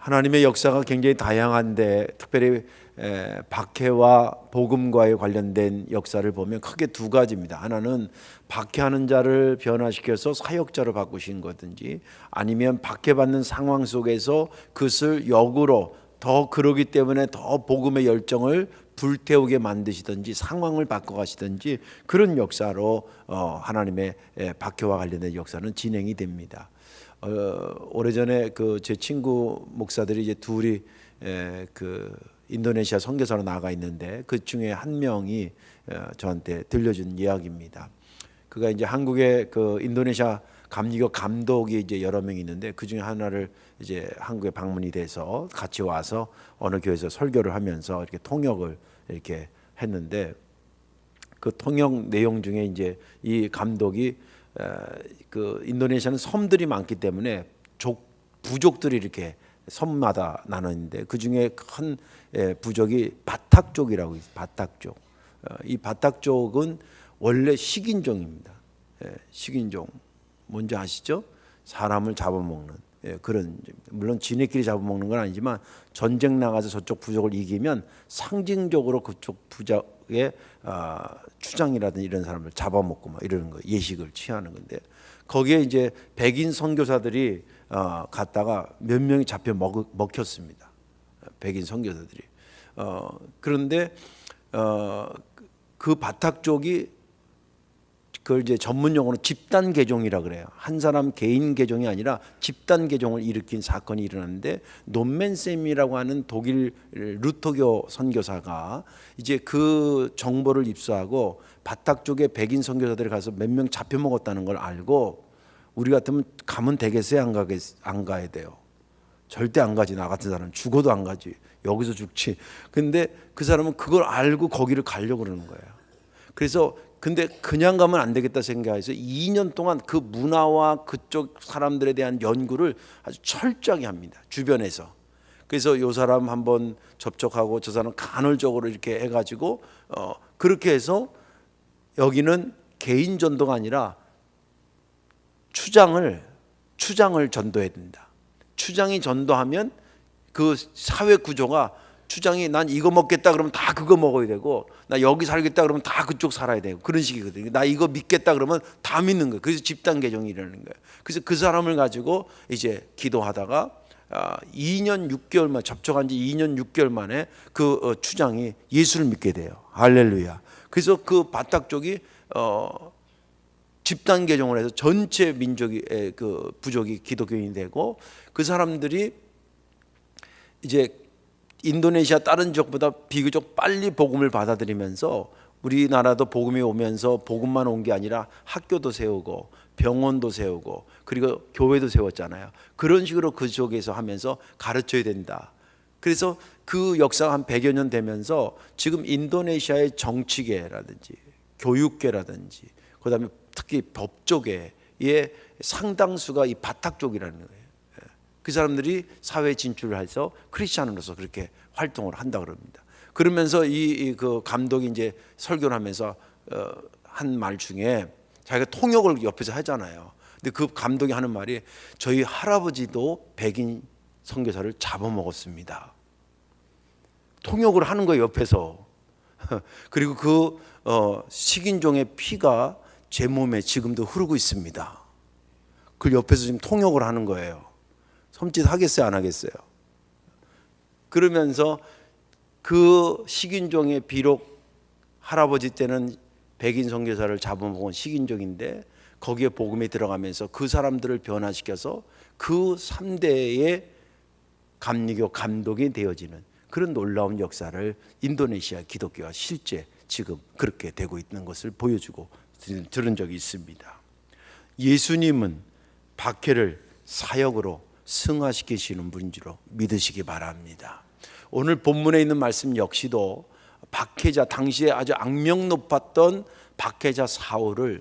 하나님의 역사가 굉장히 다양한데 특별히 박해와 복음과의 관련된 역사를 보면 크게 두 가지입니다. 하나는 박해하는 자를 변화시켜서 사역자로 바꾸신 거든지, 아니면 박해받는 상황 속에서 그것을 역으로 더 그러기 때문에 더 복음의 열정을 불태우게 만드시든지 상황을 바꿔가시든지, 그런 역사로 하나님의 박해와 관련된 역사는 진행이 됩니다. 오래전에 제 친구 목사들이 이제 둘이 인도네시아 선교사로 나가 있는데, 그 중에 한 명이 저한테 들려준 이야기입니다. 그가 이제 한국에 인도네시아 감리교 감독이 이제 여러 명 있는데, 그 중에 하나를 이제 한국에 방문이 돼서 같이 와서 어느 교회에서 설교를 하면서 이렇게 통역을 이렇게 했는데, 그 통역 내용 중에 이제 이 감독이 인도네시아는 섬들이 많기 때문에 부족들이 이렇게 섬마다 나눠있는데, 그 중에 큰 부족이 바탁족이라고 있어요. 바탁족. 이 바탁족은 원래 식인종입니다. 식인종 뭔지 아시죠? 사람을 잡아먹는 그런, 물론 지네끼리 잡아먹는 건 아니지만 전쟁 나가서 저쪽 부족을 이기면 상징적으로 그쪽 부족의 추장이라든지 이런 사람을 잡아먹고 막 이러는 거, 예식을 취하는 건데, 거기에 이제 백인 선교사들이 갔다가 몇 명이 잡혀 먹혔습니다. 백인 선교사들이. 그런데 그 바탁족이 그걸 이제 전문 용어로 집단 개종이라 그래요. 한 사람 개인 개종이 아니라 집단 개종을 일으킨 사건이 일어났는데, 논맨쌤이라고 하는 독일 루터교 선교사가 이제 그 정보를 입수하고 바탁 쪽에 백인 선교사들이 가서 몇 명 잡혀 먹었다는 걸 알고, 우리 같으면 가면 되겠어요? 안 가야 돼요? 절대 안 가지. 나 같은 사람은 죽어도 안 가지. 여기서 죽지. 근데 그 사람은 그걸 알고 거기를 가려고 그러는 거예요. 그래서 근데 그냥 가면 안 되겠다 생각해서 2년 동안 그 문화와 그쪽 사람들에 대한 연구를 아주 철저하게 합니다. 주변에서. 그래서 요 사람 한번 접촉하고 저 사람 간헐적으로 이렇게 해가지고 그렇게 해서 여기는 개인 전도가 아니라 추장을 전도해야 된다. 추장이 전도하면 그 사회 구조가, 추장이 난 이거 먹겠다 그러면 다 그거 먹어야 되고, 나 여기 살겠다 그러면 다 그쪽 살아야 되고, 그런 식이거든요. 나 이거 믿겠다 그러면 다 믿는 거예요. 그래서 집단 개종이 일어나는 거예요. 그래서 그 사람을 가지고 이제 기도하다가 2년 6개월 만에, 접촉한 지 2년 6개월 만에 그 추장이 예수를 믿게 돼요. 할렐루야. 그래서 그 바탁 쪽이 집단 개종을 해서 전체 민족이 그 부족이 기독교인이 되고, 그 사람들이 이제 인도네시아 다른 지역보다 비교적 빨리 복음을 받아들이면서, 우리나라도 복음이 오면서 복음만 온 게 아니라 학교도 세우고 병원도 세우고 그리고 교회도 세웠잖아요. 그런 식으로 그쪽에서 하면서 가르쳐야 된다. 그래서 그 역사가 한 100여 년 되면서 지금 인도네시아의 정치계라든지 교육계라든지 그다음에 특히 법조계의 상당수가 이 바탁 쪽이라는 거예요. 그 사람들이 사회 진출을 해서 크리스찬으로서 그렇게 활동을 한다 그럽니다. 그러면서 그 감독이 이제 설교를 하면서 한 말 중에, 자기가 통역을 옆에서 하잖아요. 근데 그 감독이 하는 말이, 저희 할아버지도 백인 선교사를 잡아먹었습니다. 통역을 하는 거예요, 옆에서. 그리고 그 식인종의 피가 제 몸에 지금도 흐르고 있습니다. 그걸 옆에서 지금 통역을 하는 거예요. 섬짓 하겠어요, 안 하겠어요? 그러면서 그 식인종의, 비록 할아버지 때는 백인 선교사를 잡아먹은 식인종인데, 거기에 복음이 들어가면서 그 사람들을 변화시켜서 그 3대의 감리교 감독이 되어지는 그런 놀라운 역사를 인도네시아 기독교가 실제 지금 그렇게 되고 있는 것을 보여주고 들은 적이 있습니다. 예수님은 박해를 사역으로 승화시키시는 분인 줄 믿으시기 바랍니다. 오늘 본문에 있는 말씀 역시도 박해자, 당시에 아주 악명 높았던 박해자 사울을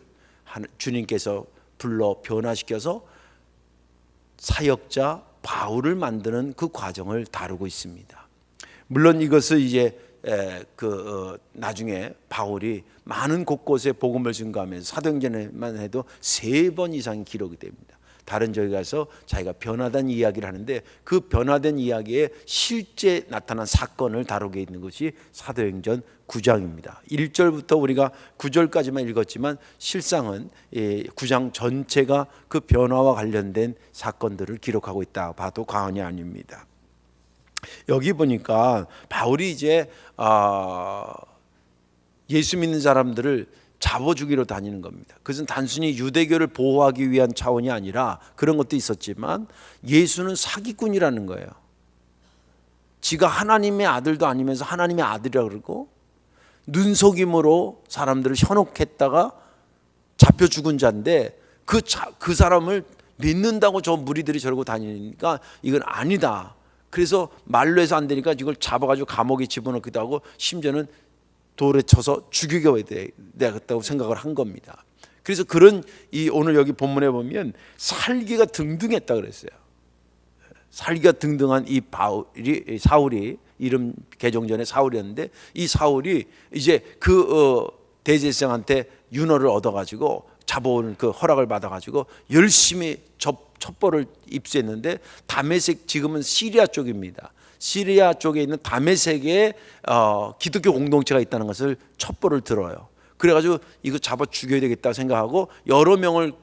주님께서 불러 변화시켜서 사역자 바울을 만드는 그 과정을 다루고 있습니다. 물론 이것을 이제 나중에 바울이 많은 곳곳에 복음을 증거하면서 사도행전에만 해도 3번 이상이 기록이 됩니다. 다른 저기 가서 자기가 변화된 이야기를 하는데 그 변화된 이야기에 실제 나타난 사건을 다루게 있는 것이 사도행전 9장입니다. 1절부터 우리가 9절까지만 읽었지만 실상은 9장 전체가 그 변화와 관련된 사건들을 기록하고 있다 봐도 과언이 아닙니다. 여기 보니까 바울이 이제 예수 믿는 사람들을 잡아 죽이러 다니는 겁니다. 그것은 단순히 유대교를 보호하기 위한 차원이 아니라 그런 것도 있었지만 예수는 사기꾼이라는 거예요. 지가 하나님의 아들도 아니면서 하나님의 아들이라고 그러고 눈속임으로 사람들을 현혹했다가 잡혀 죽은 자인데 그 사람을 믿는다고 저 무리들이 저러고 다니니까 이건 아니다. 그래서 말로 해서 안 되니까 이걸 잡아가지고 감옥에 집어넣기도 하고 심지어는 돌에 쳐서 죽이게 되겠다고 생각을 한 겁니다. 그래서 그런 오늘 여기 본문에 보면 살기가 등등했다 그랬어요. 살기가 등등한 이 사울이 이름 개종 전에 사울이었는데 이 사울이 이제 그 대제사장한테 윤허를 얻어가지고 잡아온 그 허락을 받아가지고 열심히 첩보를 입수했는데 다메섹 지금은 시리아 쪽입니다. 시리아 쪽에 있는 다메섹에 기독교 공동체가 있다는 것을 첩보를 들어요. 그래가지고 이거 잡아 죽여야 되겠다 생각하고 여러 명을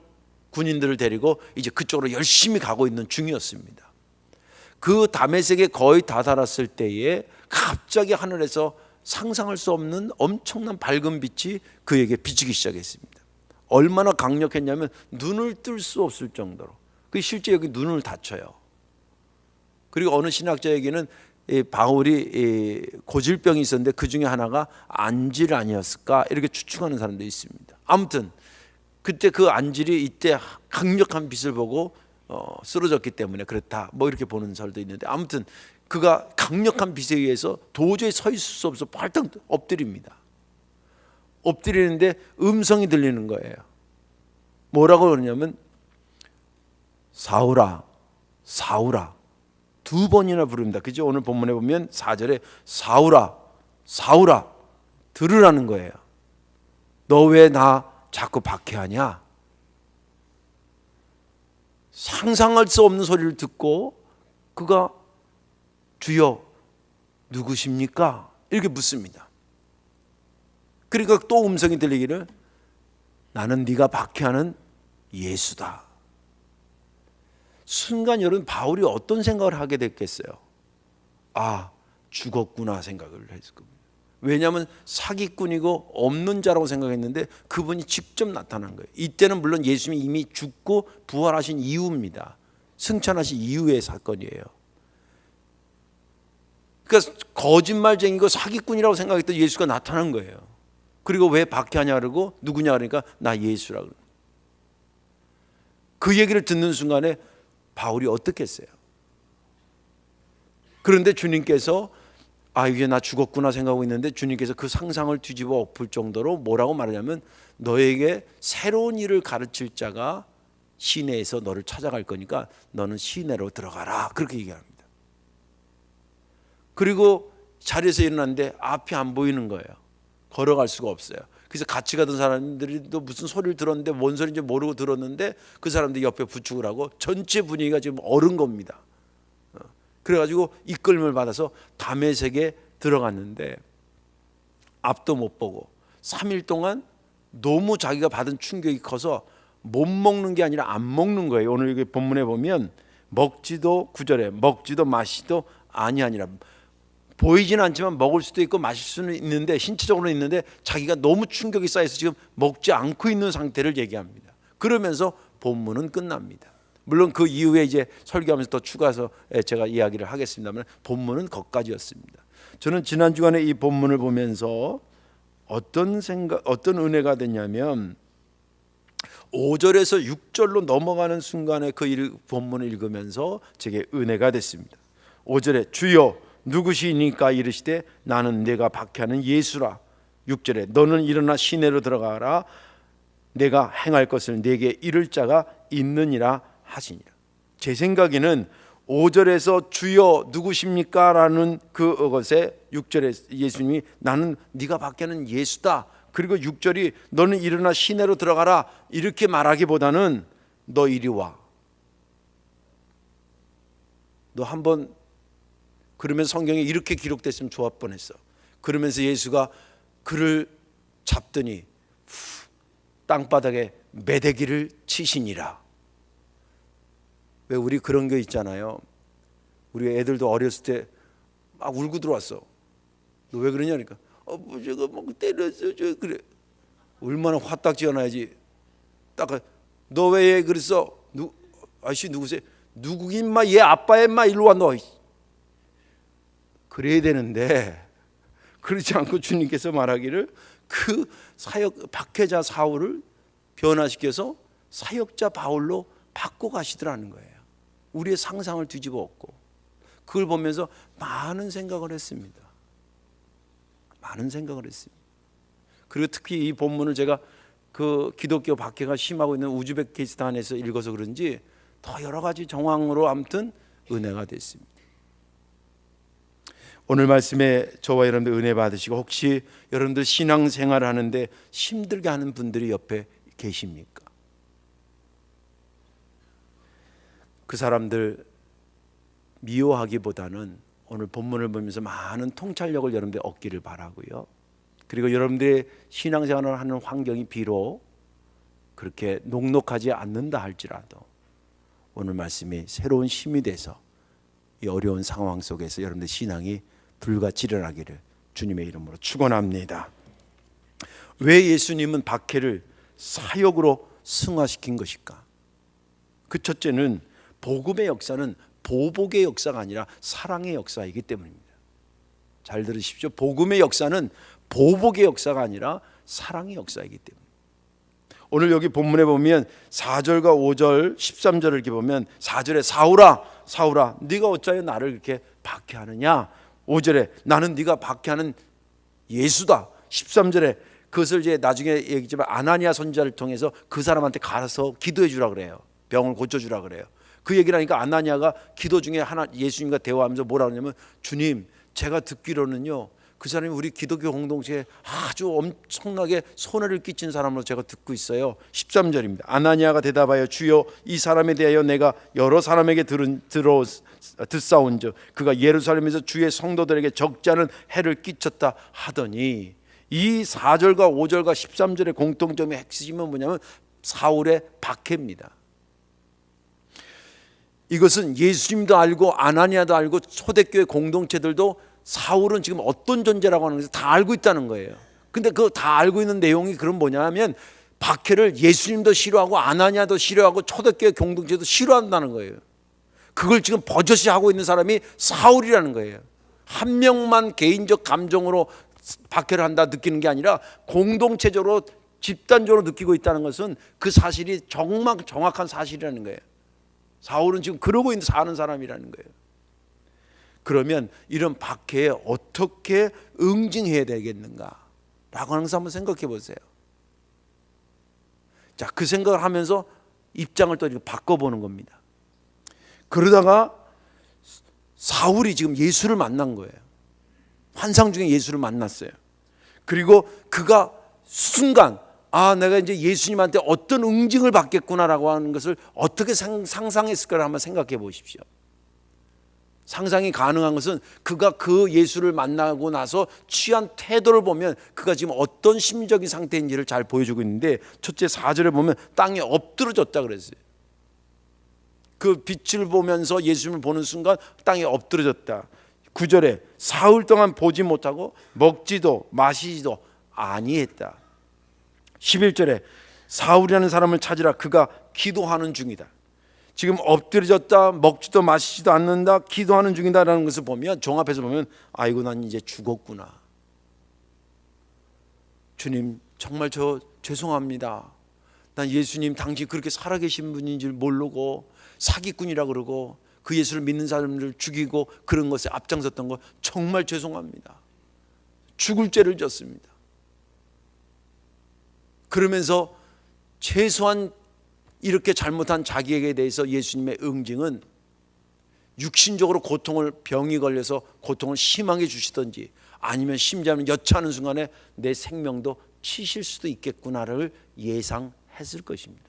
군인들을 데리고 이제 그쪽으로 열심히 가고 있는 중이었습니다. 그 다메섹에 거의 다 달았을 때에 갑자기 하늘에서 상상할 수 없는 엄청난 밝은 빛이 그에게 비치기 시작했습니다. 얼마나 강력했냐면 눈을 뜰 수 없을 정도로. 그 실제 여기 눈을 다쳐요. 그리고 어느 신학자에게는 바울이 고질병이 있었는데 그 중에 하나가 안질 아니었을까 이렇게 추측하는 사람도 있습니다. 아무튼 그때 그 안질이 이때 강력한 빛을 보고 쓰러졌기 때문에 그렇다 뭐 이렇게 보는 사람도 있는데 아무튼 그가 강력한 빛에 의해서 도저히 서 있을 수 없어 발딱 엎드립니다. 엎드리는데 음성이 들리는 거예요. 뭐라고 그러냐면 사울아 사울아 두 번이나 부릅니다. 그죠? 오늘 본문에 보면 4절에 사울아 사울아 들으라는 거예요. 너 왜 나 자꾸 박해하냐? 상상할 수 없는 소리를 듣고 그가 주여 누구십니까? 이렇게 묻습니다. 그러니까 또 음성이 들리기를 나는 네가 박해하는 예수다. 순간 여러분 바울이 어떤 생각을 하게 됐겠어요? 아 죽었구나 생각을 했을 겁니다. 왜냐하면 사기꾼이고 없는 자라고 생각했는데 그분이 직접 나타난 거예요. 이때는 물론 예수님이 이미 죽고 부활하신 이후입니다. 승천하신 이후의 사건이에요. 그러니까 거짓말쟁이고 사기꾼이라고 생각했던 예수가 나타난 거예요. 그리고 왜 박해하냐 그러고 누구냐 그러니까 나 예수라고. 그 얘기를 듣는 순간에 바울이 어떻게 했어요? 그런데 주님께서 이제 나 죽었구나 생각하고 있는데 주님께서 그 상상을 뒤집어 엎을 정도로 뭐라고 말하냐면 너에게 새로운 일을 가르칠 자가 시내에서 너를 찾아갈 거니까 너는 시내로 들어가라 그렇게 얘기합니다. 그리고 자리에서 일어났는데 앞이 안 보이는 거예요. 걸어갈 수가 없어요. 그래서 같이 가던 사람들이 또 무슨 소리를 들었는데 뭔 소리인지 모르고 들었는데 그 사람들이 옆에 부축을 하고 전체 분위기가 지금 얼은 겁니다. 그래가지고 이끌림을 받아서 다메섹에 들어갔는데 앞도 못 보고 3일 동안 너무 자기가 받은 충격이 커서 못 먹는 게 아니라 안 먹는 거예요. 오늘 여기 본문에 보면 먹지도 9절에 먹지도 마시도 아니하니라. 보이지는 않지만 먹을 수도 있고 마실 수는 있는데 신체적으로는 있는데 자기가 너무 충격이 쌓여서 지금 먹지 않고 있는 상태를 얘기합니다. 그러면서 본문은 끝납니다. 물론 그 이후에 이제 설교하면서 더 추가해서 제가 이야기를 하겠습니다만 본문은 거기까지였습니다. 저는 지난 주간에 이 본문을 보면서 어떤 은혜가 됐냐면 5절에서 6절로 넘어가는 순간에 그 본문을 읽으면서 제게 은혜가 됐습니다. 5절에 주여 누구시니까 이르시되 나는 내가 박해하는 예수라. 6절에 너는 일어나 시내로 들어가라. 내가 행할 것을 내게 이를 자가 있느니라 하시니라. 제 생각에는 5절에서 주여 누구십니까? 라는 그것에 6절에 예수님이 나는 네가 박해하는 예수다. 그리고 6절이 너는 일어나 시내로 들어가라 이렇게 말하기보다는 너 이리 와. 너 한번 그러면서 성경에 이렇게 기록됐으면 좋을 뻔했어. 그러면서 예수가 그를 잡더니 땅바닥에 매대기를 치시니라. 왜 우리 그런 게 있잖아요. 우리 애들도 어렸을 때 막 울고 들어왔어. 너 왜 그러냐니까. 아버지가 막 때렸어. 저 그래. 얼마나 화딱지어놔야지. 딱 너 왜 그랬어? 아저씨 누구세요? 누구긴 마 얘 아빠야 마 일로 와 너. 그래야 되는데 그렇지 않고 주님께서 말하기를 그 사역 박해자 사울을 변화시켜서 사역자 바울로 바꿔 가시더라는 거예요. 우리의 상상을 뒤집어 엎고 그걸 보면서 많은 생각을 했습니다. 많은 생각을 했습니다. 그리고 특히 이 본문을 제가 그 기독교 박해가 심하고 있는 우즈베키스탄에서 읽어서 그런지 더 여러 가지 정황으로 아무튼 은혜가 됐습니다. 오늘 말씀에 저와 여러분들 은혜 받으시고 혹시 여러분들 신앙생활을 하는데 힘들게 하는 분들이 옆에 계십니까? 그 사람들 미워하기보다는 오늘 본문을 보면서 많은 통찰력을 여러분들 얻기를 바라고요. 그리고 여러분들의 신앙생활을 하는 환경이 비록 그렇게 녹록하지 않는다 할지라도 오늘 말씀이 새로운 힘이 돼서 이 어려운 상황 속에서 여러분들 신앙이 불같이 일어나기를 주님의 이름으로 축원합니다. 왜 예수님은 박해를 사역으로 승화시킨 것일까? 그 첫째는 복음의 역사는 보복의 역사가 아니라 사랑의 역사이기 때문입니다. 잘 들으십시오. 복음의 역사는 보복의 역사가 아니라 사랑의 역사이기 때문입니다. 오늘 여기 본문에 보면 4절과 5절 13절을 이렇게 보면 4절에 사울아 네가 어찌하여 나를 이렇게 박해하느냐, 5절에 나는 네가 박해하는 예수다, 13절에 그것을 이제 나중에 얘기지만 아나니아 선지자를 통해서 그 사람한테 가서 기도해 주라 그래요. 병을 고쳐 주라 그래요. 그 얘기를 하니까 아나니아가 기도 중에 예수님과 대화하면서 뭐라 그러냐면 주님 제가 듣기로는요 그 사람이 우리 기독교 공동체에 아주 엄청나게 손해를 끼친 사람으로 제가 듣고 있어요. 13절입니다. 아나니아가 대답하여 주여 이 사람에 대하여 내가 여러 사람에게 듣사온즉 그가 예루살렘에서 주의 성도들에게 적지 않은 해를 끼쳤다 하더니, 이 4절과 5절과 13절의 공통점의 핵심은 뭐냐면 사울의 박해입니다. 이것은 예수님도 알고 아나니아도 알고 초대교회 공동체들도 사울은 지금 어떤 존재라고 하는 것을 다 알고 있다는 거예요. 근데 그거 다 알고 있는 내용이 그럼 뭐냐면 박해를 예수님도 싫어하고 아나니아도 싫어하고 초대교회 공동체도 싫어한다는 거예요. 그걸 지금 버젓이 하고 있는 사람이 사울이라는 거예요. 한 명만 개인적 감정으로 박해를 한다 느끼는 게 아니라 공동체적으로 집단적으로 느끼고 있다는 것은 그 사실이 정말 정확한 사실이라는 거예요. 사울은 지금 그러고 사는 사람이라는 거예요. 그러면 이런 박해에 어떻게 응징해야 되겠는가 라고 하는 것을 한번 생각해 보세요. 자, 그 생각을 하면서 입장을 또 이렇게 바꿔보는 겁니다. 그러다가 사울이 지금 예수를 만난 거예요. 환상 중에 예수를 만났어요. 그리고 그가 순간 내가 이제 예수님한테 어떤 응징을 받겠구나라고 하는 것을 어떻게 상상했을까를 한번 생각해 보십시오. 상상이 가능한 것은 그가 그 예수를 만나고 나서 취한 태도를 보면 그가 지금 어떤 심리적인 상태인지를 잘 보여주고 있는데, 첫째 4절에 보면 땅에 엎드러졌다 그랬어요. 그 빛을 보면서 예수님을 보는 순간 땅에 엎드러졌다. 9절에 사흘 동안 보지 못하고 먹지도 마시지도 아니했다. 11절에 사울이라는 사람을 찾으라 그가 기도하는 중이다. 지금 엎드려졌다, 먹지도 마시지도 않는다, 기도하는 중이다라는 것을 보면 종합해서 보면 아이고 난 이제 죽었구나. 주님 정말 저 죄송합니다. 난 예수님 당시 그렇게 살아계신 분인 줄 모르고 사기꾼이라 그러고 그 예수를 믿는 사람들을 죽이고 그런 것에 앞장섰던 거 정말 죄송합니다. 죽을 죄를 졌습니다. 그러면서 최소한 이렇게 잘못한 자기에게 대해서 예수님의 응징은 육신적으로 고통을 병이 걸려서 고통을 심하게 주시든지 아니면 심지어는 여차하는 순간에 내 생명도 치실 수도 있겠구나를 예상했을 것입니다.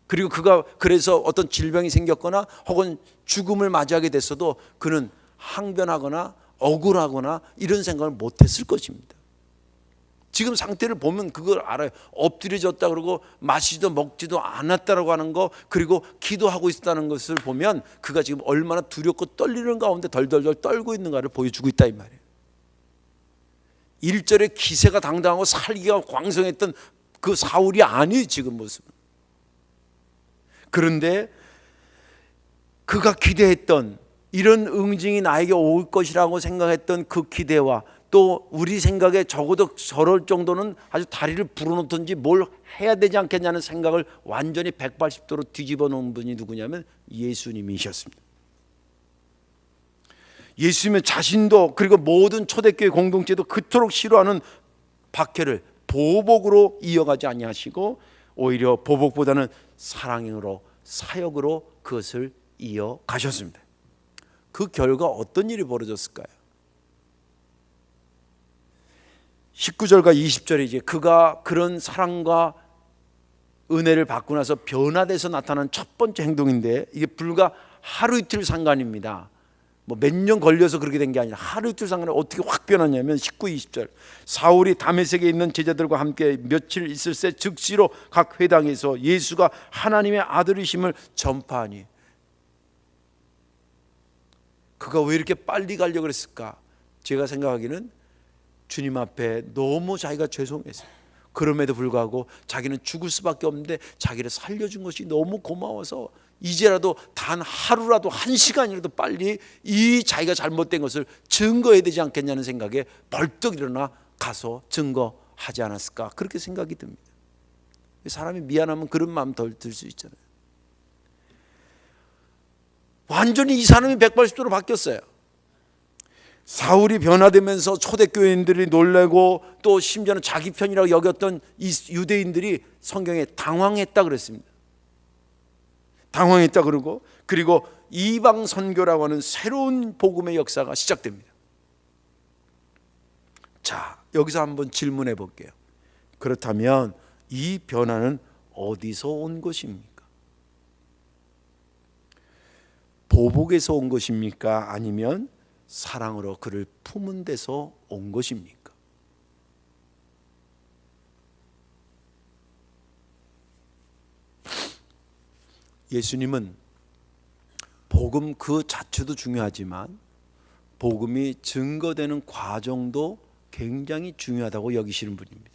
그리고 그가 그래서 어떤 질병이 생겼거나 혹은 죽음을 맞이하게 됐어도 그는 항변하거나 억울하거나 이런 생각을 못했을 것입니다. 지금 상태를 보면 그걸 알아요. 엎드려졌다 그러고 마시지도 먹지도 않았다라고 하는 거, 그리고 기도하고 있었다는 것을 보면 그가 지금 얼마나 두렵고 떨리는 가운데 덜덜덜 떨고 있는가를 보여주고 있다 이 말이에요. 일절의 기세가 당당하고 살기가 광성했던 그 사울이 아니에요 지금 모습은. 그런데 그가 기대했던 이런 응징이 나에게 올 것이라고 생각했던 그 기대와 또 우리 생각에 적어도 저럴 정도는 아주 다리를 불어넣든지 뭘 해야 되지 않겠냐는 생각을 완전히 180도로 뒤집어 놓은 분이 누구냐면 예수님이셨습니다. 예수님은 자신도 그리고 모든 초대교회 공동체도 그토록 싫어하는 박해를 보복으로 이어가지 아니하시고 오히려 보복보다는 사랑으로 사역으로 그것을 이어가셨습니다. 그 결과 어떤 일이 벌어졌을까요? 19절과 20절에 이제 그가 그런 사랑과 은혜를 받고 나서 변화돼서 나타난 첫 번째 행동인데 이게 불과 하루 이틀 상관입니다. 뭐 몇 년 걸려서 그렇게 된 게 아니라 하루 이틀 상관에 어떻게 확 변하냐면 19, 20절 사울이 다메섹에 있는 제자들과 함께 며칠 있을 새 즉시로 각 회당에서 예수가 하나님의 아들이심을 전파하니. 그가 왜 이렇게 빨리 가려고 그랬을까? 제가 생각하기는 주님 앞에 너무 자기가 죄송했어요. 그럼에도 불구하고 자기는 죽을 수밖에 없는데 자기를 살려준 것이 너무 고마워서 이제라도 단 하루라도 한 시간이라도 빨리 이 자기가 잘못된 것을 증거해야 되지 않겠냐는 생각에 벌떡 일어나 가서 증거하지 않았을까, 그렇게 생각이 듭니다. 사람이 미안하면 그런 마음 덜 들 수 있잖아요. 완전히 이 사람이 180도로 바뀌었어요. 사울이 변화되면서 초대교인들이 놀라고 또 심지어는 자기 편이라고 여겼던 이 유대인들이 성경에 당황했다 그랬습니다. 당황했다 그러고 그리고 이방 선교라고 하는 새로운 복음의 역사가 시작됩니다. 자, 여기서 한번 질문해 볼게요. 그렇다면 이 변화는 어디서 온 것입니까? 보복에서 온 것입니까? 아니면 사랑으로 그를 품은 데서 온 것입니까? 예수님은 복음 그 자체도 중요하지만 복음이 증거되는 과정도 굉장히 중요하다고 여기시는 분입니다.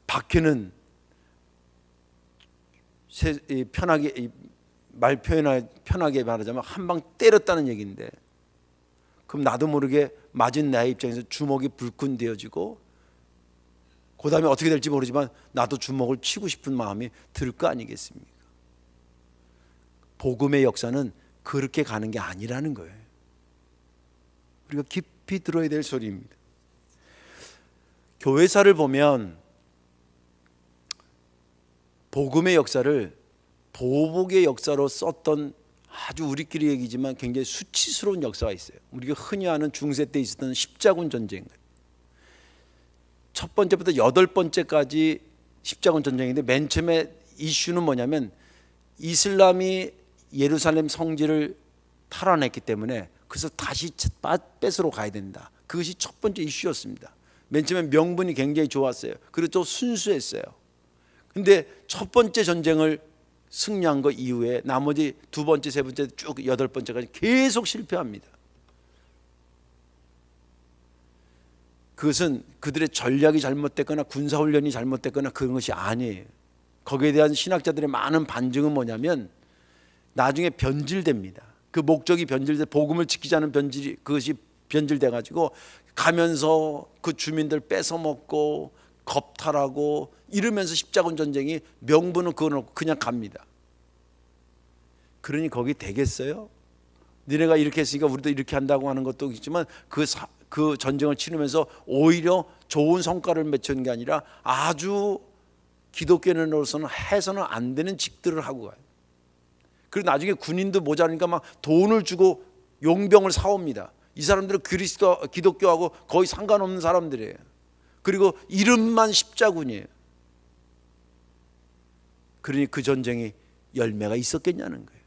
박해는 편하게 말 편하게 말하자면 한 방 때렸다는 얘기인데, 그럼 나도 모르게 맞은 나의 입장에서 주먹이 불끈 되어지고 그 다음에 어떻게 될지 모르지만 나도 주먹을 치고 싶은 마음이 들 거 아니겠습니까? 복음의 역사는 그렇게 가는 게 아니라는 거예요. 우리가 깊이 들어야 될 소리입니다. 교회사를 보면 복음의 역사를 보복의 역사로 썼던 아주 우리끼리 얘기지만 굉장히 수치스러운 역사가 있어요. 우리가 흔히 아는 중세 때 있었던 십자군 전쟁. 첫 번째부터 여덟 번째까지 십자군 전쟁인데 맨 처음에 이슈는 뭐냐면 이슬람이 예루살렘 성지를 탈환했기 때문에 그래서 다시 뺏으러 가야 된다. 그것이 첫 번째 이슈였습니다. 맨 처음에 명분이 굉장히 좋았어요. 그리고 또 순수했어요. 근데 첫 번째 전쟁을 승리한 거 이후에 나머지 두 번째, 세 번째 쭉 여덟 번째까지 계속 실패합니다. 그것은 그들의 전략이 잘못됐거나 군사훈련이 잘못됐거나 그런 것이 아니에요. 거기에 대한 신학자들의 많은 반증은 뭐냐면 나중에 변질됩니다. 그 목적이 변질돼 복음을 지키자는 변질이 그것이 변질돼 가지고 가면서 그 주민들 뺏어먹고 겁탈하고 이러면서 십자군 전쟁이 명분은 그거 놓고 그냥 갑니다. 그러니 거기 되겠어요? 니네가 이렇게 했으니까 우리도 이렇게 한다고 하는 것도 있지만 그 전쟁을 치르면서 오히려 좋은 성과를 맺은 게 아니라 아주 기독교인으로서는 해서는 안 되는 직들을 하고 가요. 그리고 나중에 군인도 모자라니까 막 돈을 주고 용병을 사옵니다. 이 사람들은 기독교하고 거의 상관없는 사람들이에요. 그리고 이름만 십자군이에요. 그러니 그 전쟁이 열매가 있었겠냐는 거예요.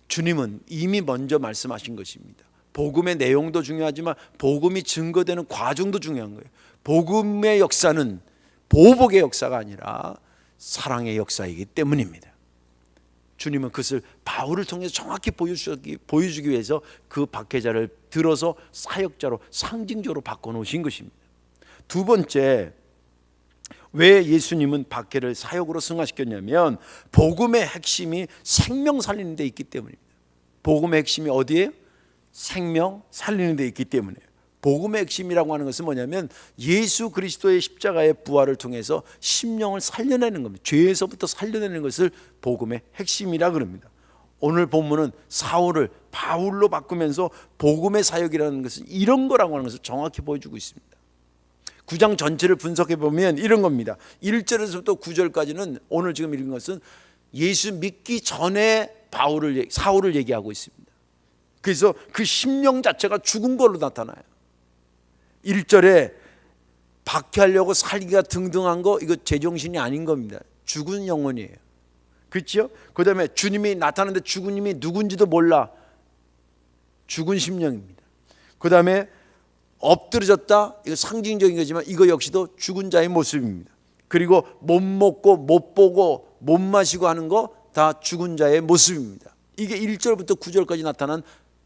주님은 이미 먼저 말씀하신 것입니다. 복음의 내용도 중요하지만 복음이 증거되는 과정도 중요한 거예요. 복음의 역사는 보복의 역사가 아니라 사랑의 역사이기 때문입니다. 주님은 그것을 바울을 통해서 정확히 보여주기 위해서 그 박해자를 들어서 사역자로 상징적으로 바꿔놓으신 것입니다. 두 번째, 왜 예수님은 박해를 사역으로 승화시켰냐면 복음의 핵심이 생명 살리는 데 있기 때문입니다. 복음의 핵심이 어디에요? 생명 살리는 데 있기 때문이에요. 복음의 핵심이라고 하는 것은 뭐냐면 예수 그리스도의 십자가의 부활을 통해서 심령을 살려내는 겁니다. 죄에서부터 살려내는 것을 복음의 핵심이라 그럽니다. 오늘 본문은 사울을 바울로 바꾸면서 복음의 사역이라는 것은 이런 거라고 하는 것을 정확히 보여주고 있습니다. 9장 전체를 분석해 보면 이런 겁니다. 1절에서부터 9절까지는 오늘 지금 읽은 것은 예수 믿기 전에 사울을 얘기하고 있습니다. 그래서 그 심령 자체가 죽은 걸로 나타나요. 1절에 박해하려고 살기가 등등한 거, 이거 제정신이 아닌 겁니다. 죽은 영혼이에요. 그렇죠? 그 다음에 주님이 나타나는데 죽은 님이 누군지도 몰라. 죽은 심령입니다. 그 다음에 엎드려졌다, 이거 상징적인 거지만 이거 역시도 죽은 자의 모습입니다. 그리고 못 먹고 못 보고 못 마시고 하는 거 다 죽은 자의 모습입니다. 이게 1절부터 9절까지 나타난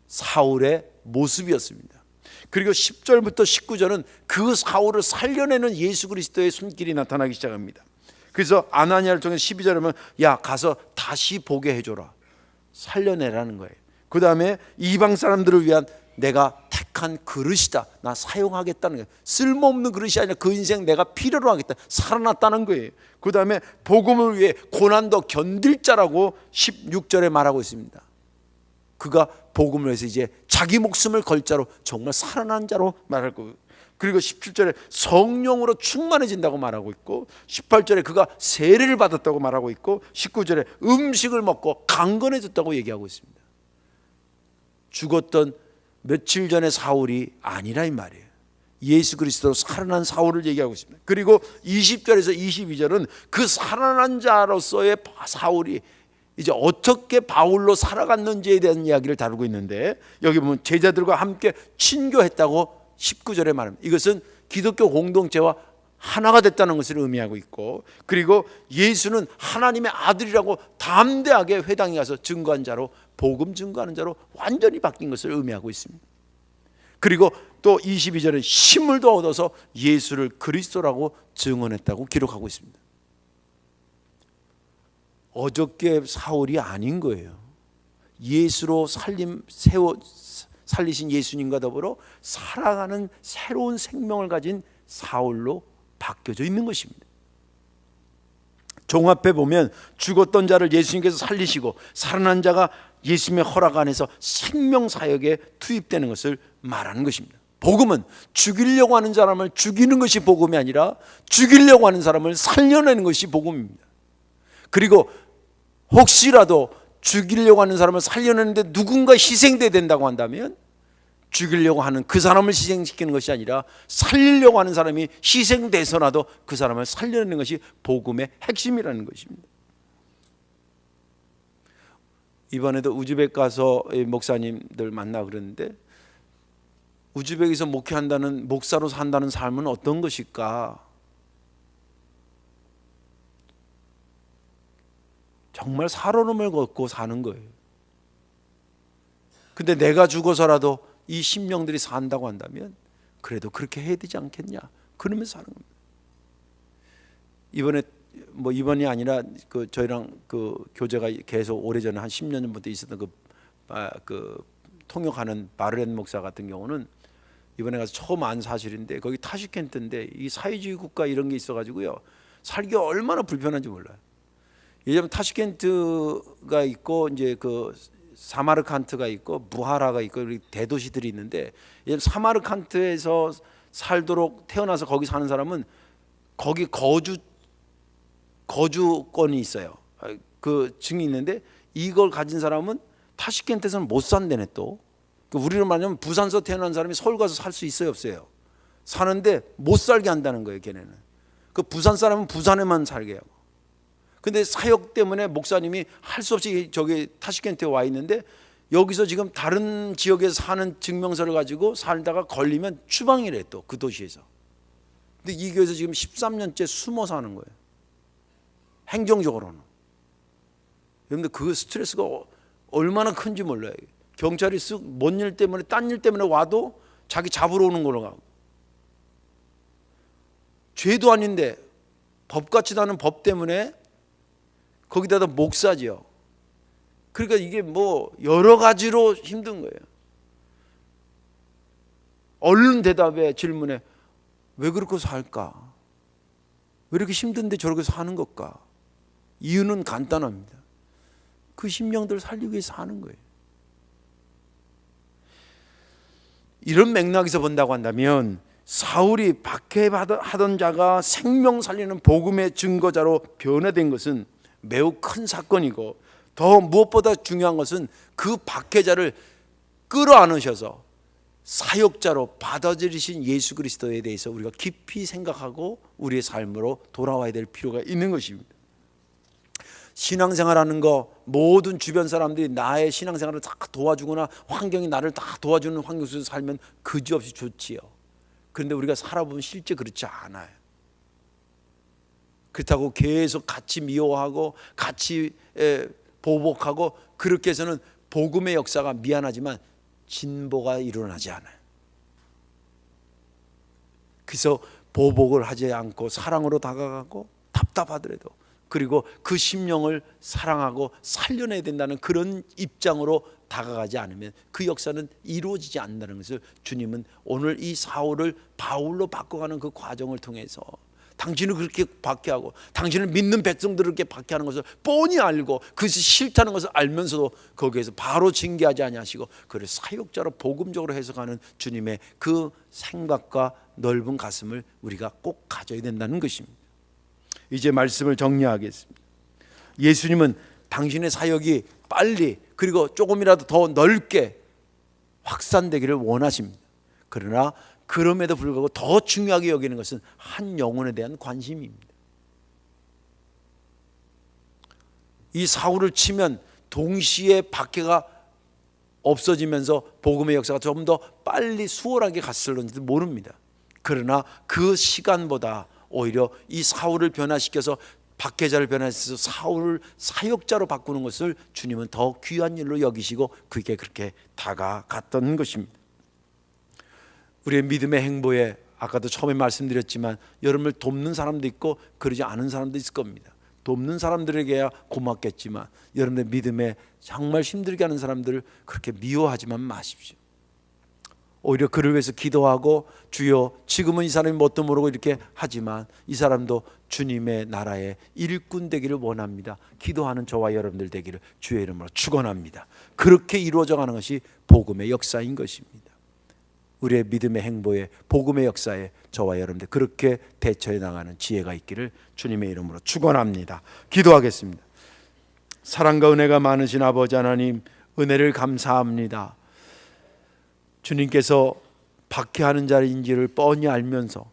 사울의 모습이었습니다. 그리고 10절부터 19절은 그 사울을 살려내는 예수 그리스도의 손길이 나타나기 시작합니다. 그래서 아나니아를 통해 12절에 보면 야 가서 다시 보게 해줘라, 살려내라는 거예요. 그 다음에 이방 사람들을 위한 내가 택한 그릇이다, 나 사용하겠다는 거예요. 쓸모없는 그릇이 아니라 그 인생 내가 필요로 하겠다, 살아났다는 거예요. 그 다음에 복음을 위해 고난도 견딜 자라고 16절에 말하고 있습니다. 그가 복음을 위해서 이제 자기 목숨을 걸 자로, 정말 살아난 자로 말할 거예요. 그리고 17절에 성령으로 충만해진다고 말하고 있고, 18절에 그가 세례를 받았다고 말하고 있고, 19절에 음식을 먹고 강건해졌다고 얘기하고 있습니다. 죽었던 며칠 전의 사울이 아니라 이 말이에요. 예수 그리스도로 살아난 사울을 얘기하고 있습니다. 그리고 20절에서 22절은 그 살아난 자로서의 사울이 이제 어떻게 바울로 살아갔는지에 대한 이야기를 다루고 있는데, 여기 보면 제자들과 함께 친교했다고 19절에 말합니다. 이것은 기독교 공동체와 하나가 됐다는 것을 의미하고 있고, 그리고 예수는 하나님의 아들이라고 담대하게 회당에 가서 증거한 자로, 복음 증거하는 자로 완전히 바뀐 것을 의미하고 있습니다. 그리고 또 22절에 힘을 더 얻어서 예수를 그리스도라고 증언했다고 기록하고 있습니다. 어저께 사울이 아닌 거예요. 예수로 살리신 예수님과 더불어 살아가는 새로운 생명을 가진 사울로 바뀌어져 있는 것입니다. 종합해 보면 죽었던 자를 예수님께서 살리시고 살아난 자가 예수님의 허락 안에서 생명 사역에 투입되는 것을 말하는 것입니다. 복음은 죽이려고 하는 사람을 죽이는 것이 복음이 아니라 죽이려고 하는 사람을 살려내는 것이 복음입니다. 그리고 혹시라도 죽이려고 하는 사람을 살려내는데 누군가 희생돼야 된다고 한다면 죽이려고 하는 그 사람을 희생시키는 것이 아니라 살리려고 하는 사람이 희생돼서라도 그 사람을 살려내는 것이 복음의 핵심이라는 것입니다. 이번에도 우즈벡 가서 목사님들 만나 그러는데, 우즈벡에서 목회한다는, 목사로 산다는 삶은 어떤 것일까? 정말 살얼음을 걷고 사는 거예요. 근데 내가 죽어서라도 이 심령들이 산다고 한다면 그래도 그렇게 해야 되지 않겠냐, 그러면서 사는 겁니다. 이번이 아니라 저희랑 교제가 계속 오래전에 한 10년 전부터 있었던 그 통역하는 바르렌 목사 같은 경우는 이번에 가서 처음 안 사실인데, 거기 타슈켄트인데 이 사회주의 국가 이런 게 있어가지고요, 살기가 얼마나 불편한지 몰라요. 예전 타슈켄트가 있고 이제 그 사마르칸트가 있고 부하라가 있고 대도시들이 있는데, 사마르칸트에서 살도록 태어나서 거기 사는 사람은 거기 거주권이 있어요. 그 증이 있는데 이걸 가진 사람은 타슈켄트에서는 못 산대네. 또 우리로 말하면 부산서 태어난 사람이 서울 가서 살 수 있어요, 없어요? 사는데 못 살게 한다는 거예요, 걔네는. 그 부산 사람은 부산에만 살게 하고. 근데 사역 때문에 목사님이 할 수 없이 저기 타슈켄트에 와 있는데 여기서 지금 다른 지역에서 사는 증명서를 가지고 살다가 걸리면 추방이래 또 그 도시에서. 근데 이 교회에서 지금 13년째 숨어 사는 거예요. 행정적으로는. 여러분들 그 스트레스가 얼마나 큰지 몰라요. 경찰이 쓱 뭔 일 때문에 딴 일 때문에 와도 자기 잡으러 오는 걸로 가고. 죄도 아닌데 법 같지도 않은 법 때문에 거기다가 목사지요. 그러니까 이게 뭐 여러 가지로 힘든 거예요. 얼른 대답에 질문에 왜 그렇게 살까? 왜 이렇게 힘든데 저렇게 사는 걸까? 이유는 간단합니다. 그 심령들 살리기 위해서 사는 거예요. 이런 맥락에서 본다고 한다면 사울이 박해하던 자가 생명 살리는 복음의 증거자로 변화된 것은 매우 큰 사건이고, 더 무엇보다 중요한 것은 그 박해자를 끌어안으셔서 사역자로 받아들이신 예수 그리스도에 대해서 우리가 깊이 생각하고 우리의 삶으로 돌아와야 될 필요가 있는 것입니다. 신앙생활하는 거, 모든 주변 사람들이 나의 신앙생활을 다 도와주거나 환경이 나를 다 도와주는 환경 속에서 살면 그지없이 좋지요. 그런데 우리가 살아보면 실제 그렇지 않아요. 그렇다고 계속 같이 미워하고 같이 보복하고 그렇게 해서는 복음의 역사가 미안하지만 진보가 일어나지 않아요. 그래서 보복을 하지 않고 사랑으로 다가가고 답답하더라도, 그리고 그 심령을 사랑하고 살려내야 된다는 그런 입장으로 다가가지 않으면 그 역사는 이루어지지 않는다는 것을 주님은 오늘 이 사울을 바울로 바꿔가는 그 과정을 통해서, 당신을 그렇게 박해하고 당신을 믿는 백성들을 그렇게 박해하는 것을 뻔히 알고 그것이 싫다는 것을 알면서도 거기에서 바로 징계하지 아니하시고 그를 사역자로 복음적으로 해석하는 주님의 그 생각과 넓은 가슴을 우리가 꼭 가져야 된다는 것입니다. 이제 말씀을 정리하겠습니다. 예수님은 당신의 사역이 빨리 그리고 조금이라도 더 넓게 확산되기를 원하십니다. 그러나 그럼에도 불구하고 더 중요하게 여기는 것은 한 영혼에 대한 관심입니다. 이 사울을 치면 동시에 박해가 없어지면서 복음의 역사가 좀 더 빨리 수월하게 갔을런지도 모릅니다. 그러나 그 시간보다 오히려 이 사울을 변화시켜서 박해자를 변화시켜서 사울을 사역자로 바꾸는 것을 주님은 더 귀한 일로 여기시고 그게 그렇게 다가갔던 것입니다. 우리의 믿음의 행보에 아까도 처음에 말씀드렸지만 여러분을 돕는 사람도 있고 그러지 않은 사람도 있을 겁니다. 돕는 사람들에게야 고맙겠지만 여러분의 믿음에 정말 힘들게 하는 사람들을 그렇게 미워하지만 마십시오. 오히려 그를 위해서 기도하고 주여 지금은 이 사람이 뭣도 모르고 이렇게 하지만 이 사람도 주님의 나라의 일꾼 되기를 원합니다. 기도하는 저와 여러분들 되기를 주의 이름으로 축원합니다. 그렇게 이루어져 가는 것이 복음의 역사인 것입니다. 우리의 믿음의 행보에 복음의 역사에 저와 여러분들 그렇게 대처해 나가는 지혜가 있기를 주님의 이름으로 축원합니다. 기도하겠습니다. 사랑과 은혜가 많으신 아버지 하나님, 은혜를 감사합니다. 주님께서 박해하는 자인지를 뻔히 알면서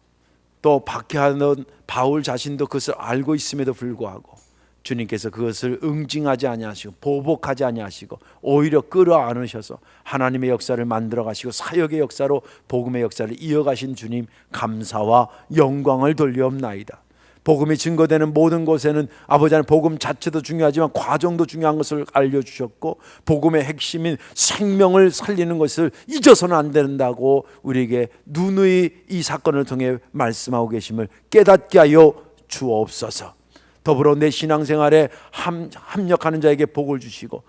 또 박해하는 바울 자신도 그것을 알고 있음에도 불구하고 주님께서 그것을 응징하지 아니하시고 보복하지 아니하시고 오히려 끌어안으셔서 하나님의 역사를 만들어 가시고 사역의 역사로 복음의 역사를 이어가신 주님 감사와 영광을 돌리옵나이다. 복음이 증거되는 모든 곳에는 아버지 하나님 복음 자체도 중요하지만 과정도 중요한 것을 알려주셨고 복음의 핵심인 생명을 살리는 것을 잊어서는 안 된다고 우리에게 누누이 이 사건을 통해 말씀하고 계심을 깨닫게 하여 주옵소서. 더불어 내 신앙생활에 합력하는 자에게 복을 주시고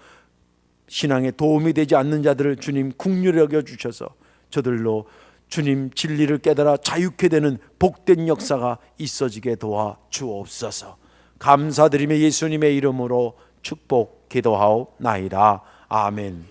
신앙에 도움이 되지 않는 자들을 주님 긍휼히 여겨 주셔서 저들로 주님 진리를 깨달아 자유케 되는 복된 역사가 있어지게 도와 주옵소서. 감사드리며 예수님의 이름으로 축복 기도하옵나이다. 아멘.